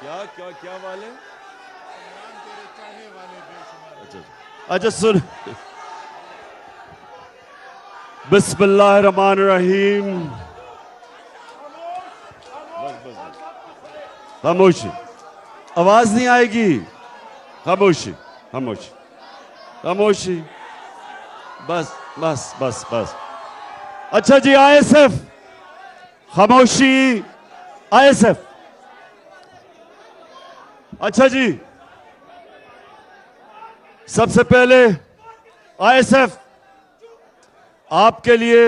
क्या क्या क्या वाले? तेरे चाहे वाले बेशुमार। अच्छा अच्छा सुन। बिस्मिल्लाहिर्रहमानिर्रहीम। बस बस बस, खामोशी, आवाज नहीं आएगी। खामोशी खामोशी खामोशी, बस बस बस बस। अच्छा जी, आईएसएफ, खामोशी, आईएसएफ। अच्छा जी, सबसे पहले आईएसएफ आपके लिए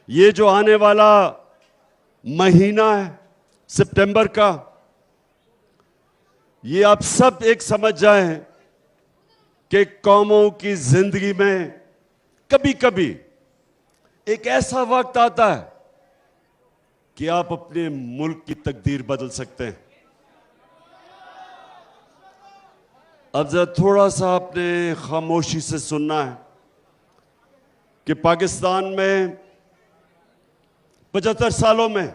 ये जो आने वाला महीना है सितंबर का, ये आप सब एक समझ जाएं कि कौमों की जिंदगी में कभी कभी एक ऐसा वक्त आता है कि आप अपने मुल्क की तकदीर बदल सकते हैं। अब जरा थोड़ा सा आपने खामोशी से सुनना है कि पाकिस्तान में 75 सालों में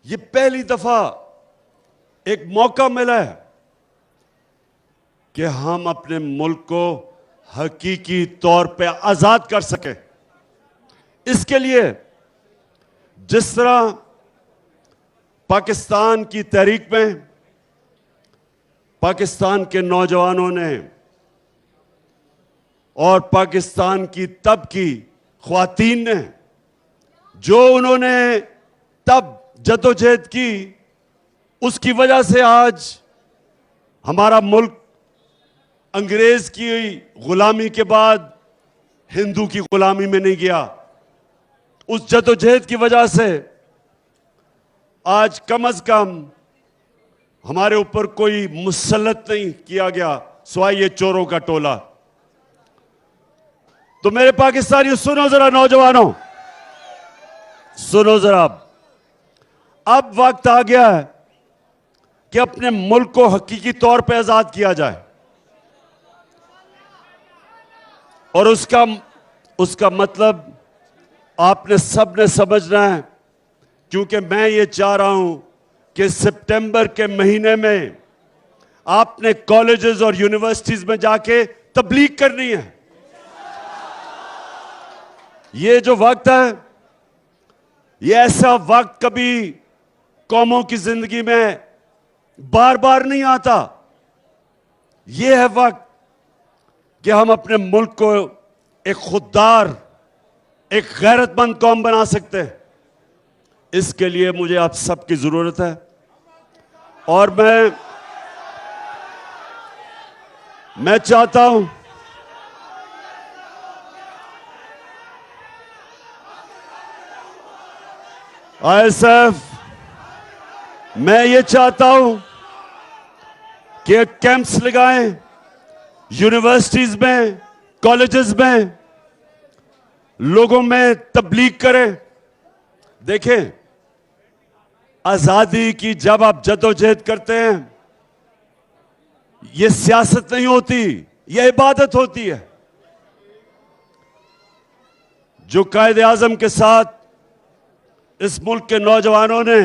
ये पहली दफा एक मौका मिला है कि हम अपने मुल्क को हकीकी तौर पे आजाद कर सके। इसके लिए जिस तरह पाकिस्तान की तहरीक में पाकिस्तान के नौजवानों ने और पाकिस्तान की तब की ख्वातीन ने जो उन्होंने तब जद्दोजहद की, उसकी वजह से आज हमारा मुल्क अंग्रेज की गुलामी के बाद हिंदू की गुलामी में नहीं गया। उस जद्दोजहद की वजह से आज कम से कम हमारे ऊपर कोई मुसल्लत नहीं किया गया सिवाय ये चोरों का टोला। तो मेरे पाकिस्तानियों सुनो जरा, नौजवानों सुनो जरा, अब वक्त आ गया है कि अपने मुल्क को हकीकी तौर पे आजाद किया जाए। और उसका मतलब आपने सबने समझना है, क्योंकि मैं ये चाह रहा हूं कि सितंबर के महीने में आपने कॉलेजेस और यूनिवर्सिटीज में जाके तबलीग करनी है। ये जो वक्त है, ये ऐसा वक्त कभी कौमों की जिंदगी में बार बार नहीं आता। ये है वक्त कि हम अपने मुल्क को एक खुददार, एक गैरतमंद कौम बना सकते हैं। इसके लिए मुझे आप सबकी जरूरत है। और मैं चाहता हूं आईएसएफ, मैं ये चाहता हूं कि कैंप्स लगाएं यूनिवर्सिटीज में, कॉलेजेस में, लोगों में तबलीग करें। देखें, आजादी की जब आप जद्दोजहद करते हैं, यह सियासत नहीं होती, यह इबादत होती है। जो कायदे आजम के साथ इस मुल्क के नौजवानों ने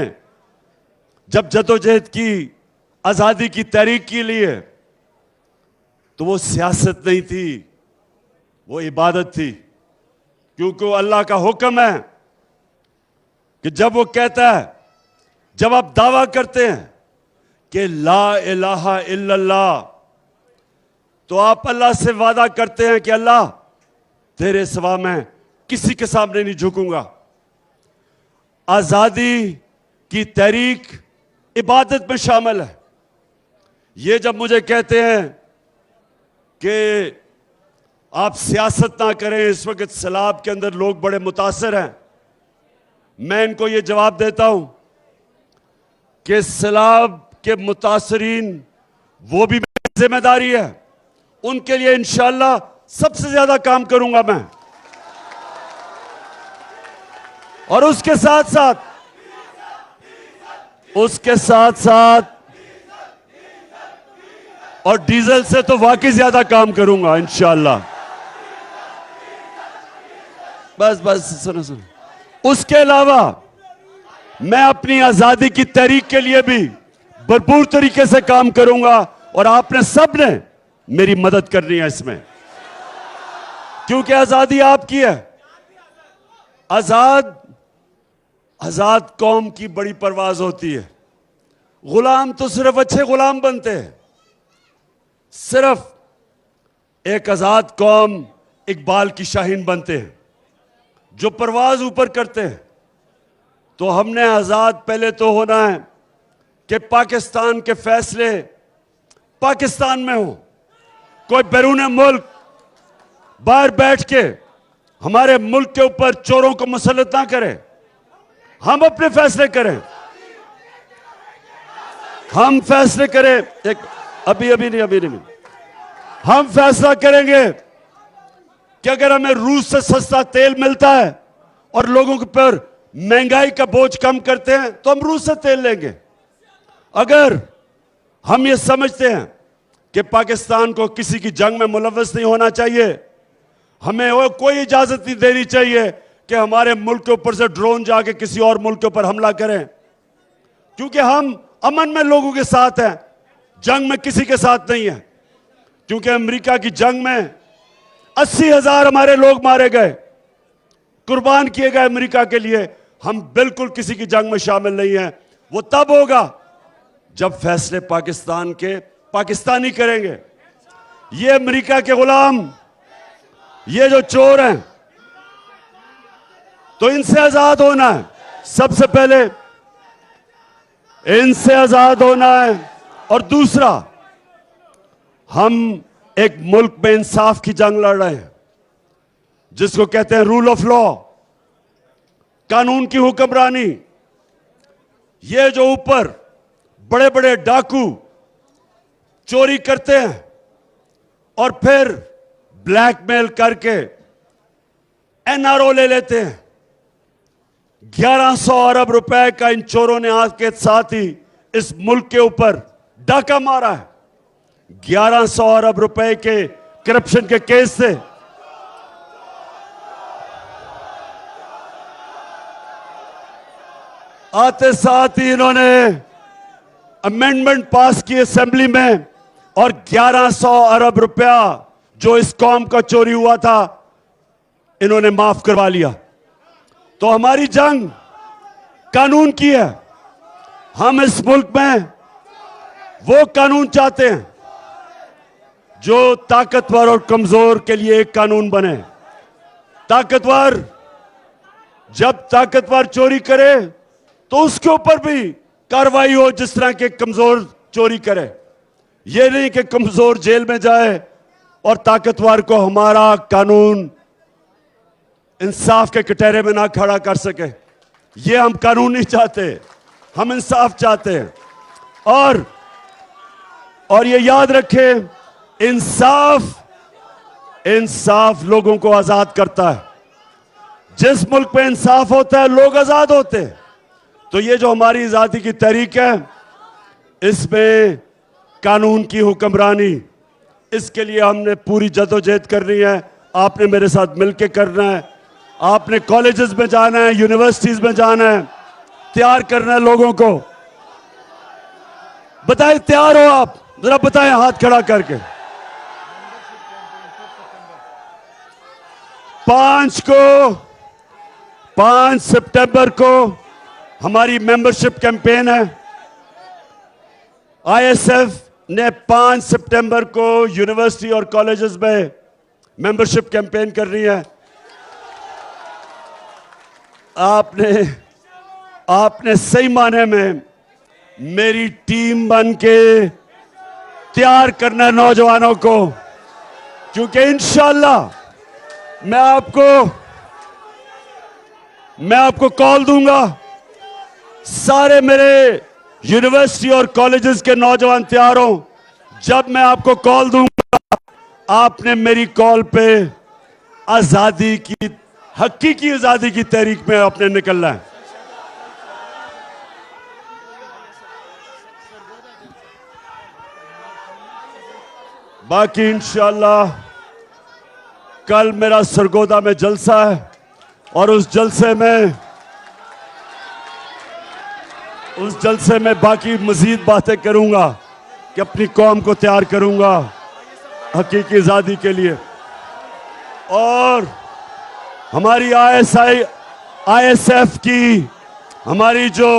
जब जद्दोजहद की, आजादी की तहरीक के लिए, तो वो सियासत नहीं थी, वो इबादत थी। क्योंकि वो अल्लाह का हुक्म है कि जब वो कहता है, जब आप दावा करते हैं कि ला इलाहा इल्लल्लाह, तो आप अल्लाह से वादा करते हैं कि अल्लाह तेरे सिवा मैं किसी के सामने नहीं झुकूंगा। आजादी की तहरीक इबादत में शामिल है। ये जब मुझे कहते हैं कि आप सियासत ना करें, इस वक्त सैलाब के अंदर लोग बड़े मुतासर हैं, मैं इनको ये जवाब देता हूं कि सैलाब के मुतासरीन वो भी मेरी जिम्मेदारी है। उनके लिए इंशाअल्लाह सबसे ज्यादा काम करूंगा मैं। और उसके साथ साथ और डीजल से तो वाकई ज्यादा काम करूंगा इंशाअल्लाह। बस बस सुनो। उसके अलावा मैं अपनी आजादी की तहरीक के लिए भी भरपूर तरीके से काम करूंगा और आपने सब ने मेरी मदद करनी है इसमें, क्योंकि आजादी आपकी है। आजाद कौम की बड़ी परवाज होती है। गुलाम तो सिर्फ अच्छे गुलाम बनते हैं। सिर्फ एक आजाद कौम इकबाल की शाहीन बनते हैं जो परवाज ऊपर करते हैं। तो हमने आजाद पहले तो होना है कि पाकिस्तान के फैसले पाकिस्तान में हो। कोई बैरून मुल्क बाहर बैठ के हमारे मुल्क के ऊपर चोरों को मुसल्लत ना करे। हम अपने फैसले करें, हम फैसले करें। अभी नहीं हम फैसला करेंगे कि अगर हमें रूस से सस्ता तेल मिलता है और लोगों के ऊपर महंगाई का बोझ कम करते हैं तो हम रूस से तेल लेंगे। अगर हम ये समझते हैं कि पाकिस्तान को किसी की जंग में मुलव्वस नहीं होना चाहिए, हमें वो कोई इजाजत नहीं देनी चाहिए कि हमारे मुल्क के ऊपर से ड्रोन जाके किसी और मुल्क के ऊपर हमला करें, क्योंकि हम अमन में लोगों के साथ हैं, जंग में किसी के साथ नहीं है। क्योंकि अमेरिका की जंग में 80,000 हमारे लोग मारे गए, कुर्बान किए गए अमेरिका के लिए। हम बिल्कुल किसी की जंग में शामिल नहीं हैं। वो तब होगा जब फैसले पाकिस्तान के पाकिस्तानी करेंगे। ये अमेरिका के गुलाम, ये जो चोर हैं, तो इनसे आजाद होना है। सबसे पहले इनसे आजाद होना है। और दूसरा, हम एक मुल्क में इंसाफ की जंग लड़ रहे हैं जिसको कहते हैं रूल ऑफ लॉ, कानून की हुक्मरानी। ये जो ऊपर बड़े बड़े डाकू चोरी करते हैं और फिर ब्लैकमेल करके एनआरओ ले लेते हैं। 1100 अरब रुपए का इन चोरों ने आज के साथ ही इस मुल्क के ऊपर डाका मारा है। 1100 अरब रुपए के करप्शन के केस से आते साथ ही इन्होंने अमेंडमेंट पास की असेंबली में और 1100 अरब रुपया जो इस कौम का चोरी हुआ था इन्होंने माफ करवा लिया। तो हमारी जंग कानून की है। हम इस मुल्क में वो कानून चाहते हैं जो ताकतवर और कमजोर के लिए एक कानून बने। ताकतवर जब ताकतवर चोरी करे तो उसके ऊपर भी कार्रवाई हो जिस तरह के कमजोर चोरी करे। ये नहीं कि कमजोर जेल में जाए और ताकतवर को हमारा कानून इंसाफ के कटहरे में ना खड़ा कर सके। ये हम कानून नहीं चाहते, हम इंसाफ चाहते हैं। और ये याद रखें, इंसाफ लोगों को आजाद करता है। जिस मुल्क में इंसाफ होता है लोग आजाद होते हैं। तो ये जो हमारी आजादी की तहरीक है, इसमें कानून की हुक्मरानी, इसके लिए हमने पूरी जदोजहद करनी है। आपने मेरे साथ मिलकर करना है। आपने कॉलेजेस में जाना है, यूनिवर्सिटीज में जाना है, तैयार करना है लोगों को। बताएं तैयार हो आप? जरा बताएं हाथ खड़ा करके। 5 सितंबर को हमारी मेंबरशिप कैंपेन है। आईएसएफ ने 5 सितंबर को यूनिवर्सिटी और कॉलेजेस में मेंबरशिप कैंपेन कर रही है। आपने सही माने में मेरी टीम बन के तैयार करना नौजवानों को, क्योंकि इंशाअल्लाह मैं आपको कॉल दूंगा। सारे मेरे यूनिवर्सिटी और कॉलेजेस के नौजवान तैयार हो। जब मैं आपको कॉल दूंगा, आपने मेरी कॉल पे आजादी की, हकीकी आजादी की तहरीक में आपने निकलना है। बाकी इंशाअल्लाह कल मेरा सरगोदा में जलसा है और उस जलसे में उस जलसे में बाकी मजीद बातें करूंगा कि अपनी कौम को तैयार करूंगा हकीकी आज़ादी के लिए। और हमारी ISF की हमारी जो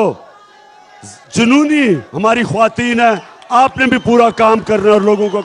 जुनूनी हमारी ख्वातीन है, आपने भी पूरा काम करना और लोगों को